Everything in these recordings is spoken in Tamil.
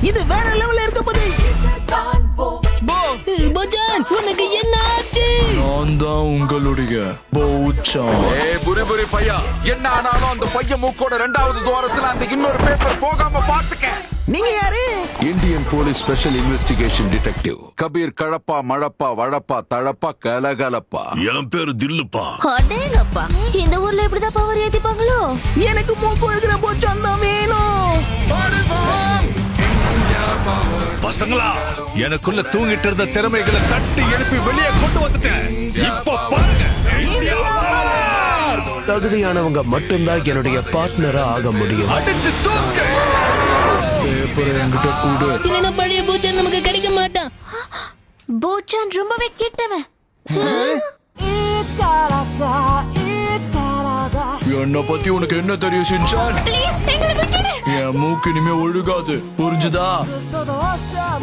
இது வேற லெவல்ல இருக்க போகுது. போஜன், உனக்கு என்ன ஆச்சு? நான் தான் உங்களுடைய போச்சான். புரி புரி பையா, என்ன ஆனாலும் அந்த பையன் மூக்கோட 2வது துவாரத்துல அந்த இன்னொரு பேப்பர் போகாம பாத்துக்க. நீங்க யாரு? Indian police special investigation detective Kabir. கழப்பா மழப்பா வழப்பா தழப்பா கலகலப்பா. என் பேரு தில்லுப்பா. அடேங்கப்பா, இந்த ஊர்ல இப்படிதான் பவர் ஏத்திப்பாங்களோ? எனக்கு மூக்கு ஒழுகிற போச்சான் தான் வேணும். பசங்களா, எனக்குள்ள தூங்கிட்டு இருந்த திறமைகளை தட்டி எழுப்பி வெளியே கொண்டு வந்துட்டேன். இப்ப பாருங்க. தகுதியானவங்க மட்டும்தான் என்னுடைய பார்ட்னரா ஆக முடியும். அடிச்சு தூக்க. என்கிட்ட கூட இல்லைன்னா பழைய போச்சான் நமக்கு கிடைக்க மாட்டான். போச்சான் ரொம்பவே கெட்டவன். என்ன பத்தி உனக்கு என்ன தெரியும் ஷின்சான்? ப்ளீஸ் எங்களை விட்டுடு. என் மூக்கு இனிமே ஒழுகாது, புரிஞ்சுதா?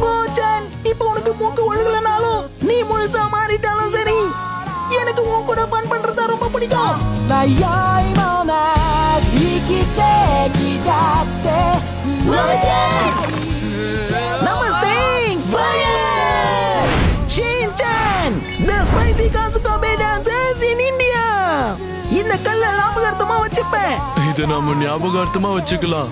போச்சான், இப்போ உனக்கு மூக்கு ஒழுகலனாலும் நீ முழுசா மாறிட்டாலும் சரி, எனக்கு உன் கூட ஃபன் பண்றதா ரொம்ப பிடிக்கும். நமஸ்தே fire Shinchan, the spicy Kazukabe dancers in India. இந்த கல்ல ஞாபகார்த்தமா வச்சுப்பேன். இதை நாம ஞாபகார்த்தமா வச்சுக்கலாம்.